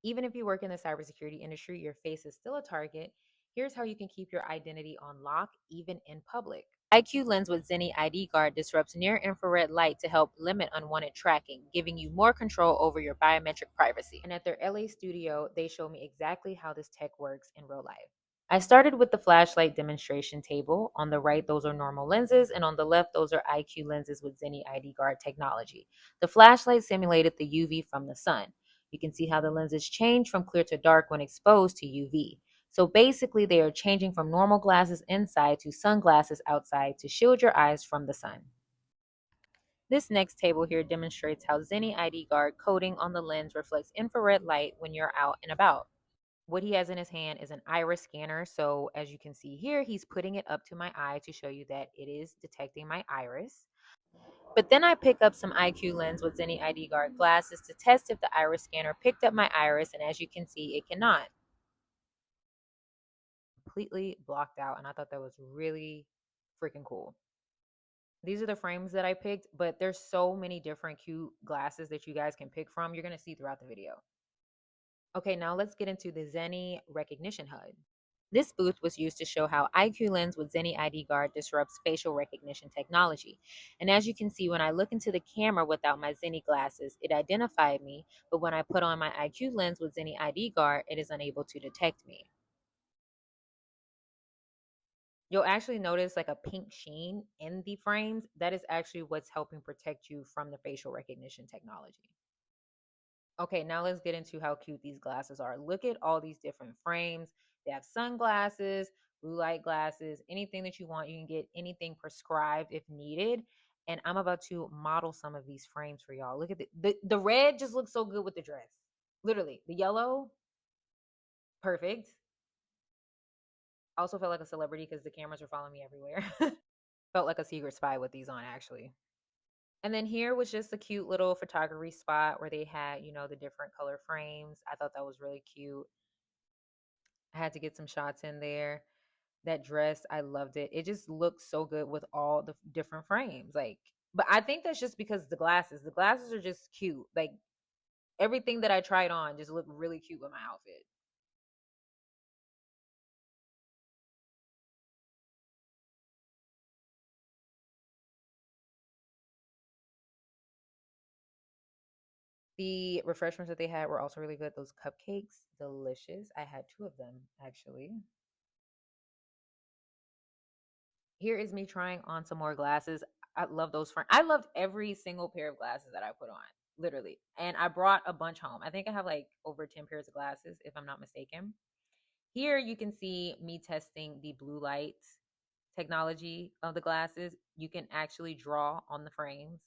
Even if you work in the cybersecurity industry, your face is still a target. Here's how you can keep your identity on lock, even in public. IQ Lens with Zenni ID Guard disrupts near infrared light to help limit unwanted tracking, giving you more control over your biometric privacy. And at their LA studio, they show me exactly how this tech works in real life. I started with the flashlight demonstration table. On the right, those are normal lenses, and on the left, those are IQ lenses with Zenni ID Guard technology. The flashlight simulated the UV from the sun. You can see how the lenses change from clear to dark when exposed to UV. So basically, they are changing from normal glasses inside to sunglasses outside to shield your eyes from the sun. This next table here demonstrates how Zenni ID Guard coating on the lens reflects infrared light when you're out and about. What he has in his hand is an iris scanner. So as you can see here, he's putting it up to my eye to show you that it is detecting my iris. But then I pick up some IQ lens with Zenni ID Guard glasses to test if the iris scanner picked up my iris, and as you can see, it cannot. Completely blocked out, and I thought that was really freaking cool. These are the frames that I picked, but there's so many different cute glasses that you guys can pick from. You're going to see throughout the video. Okay, now let's get into the Zenni recognition HUD. This booth was used to show how IQ Lens with Zenni ID Guard disrupts facial recognition technology. And as you can see, when I look into the camera without my Zenni glasses, it identified me, but when I put on my IQ Lens with Zenni ID Guard, it is unable to detect me. You'll actually notice like a pink sheen in the frames. That is actually what's helping protect you from the facial recognition technology. Okay, now let's get into how cute these glasses are. Look at all these different frames. They have sunglasses, blue light glasses, anything that you want. You can get anything prescribed if needed. And I'm about to model some of these frames for y'all. Look at the red just looks so good with the dress. Literally. The yellow, perfect. Also felt like a celebrity because the cameras were following me everywhere. Felt like a secret spy with these on, actually. And then here was just a cute little photography spot where they had, the different color frames. I thought that was really cute. I had to get some shots in there. That dress, I loved it. It just looked so good with all the different frames. But I think that's just because the glasses are just cute. Like everything that I tried on just looked really cute with my outfit. The refreshments that they had were also really good. Those cupcakes, delicious. I had two of them actually. Here is me trying on some more glasses. I love those. I loved every single pair of glasses that I put on, literally. And I brought a bunch home. I think I have like over 10 pairs of glasses, if I'm not mistaken. Here you can see me testing the blue light technology of the glasses. You can actually draw on the frames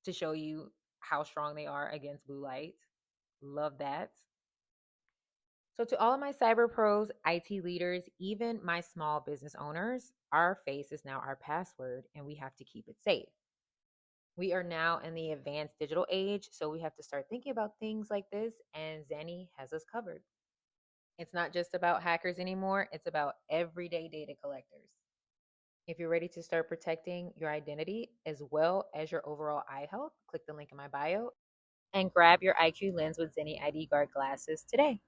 to show you how strong they are against blue light. Love that. So, to all of my cyber pros, IT leaders, even my small business owners, our face is now our password and we have to keep it safe. We are now in the advanced digital age, so we have to start thinking about things like this, and Zenni has us covered. It's not just about hackers anymore, it's about everyday data collectors. If you're ready to start protecting your identity as well as your overall eye health, click the link in my bio and grab your IQ lens with Zenni ID Guard glasses today.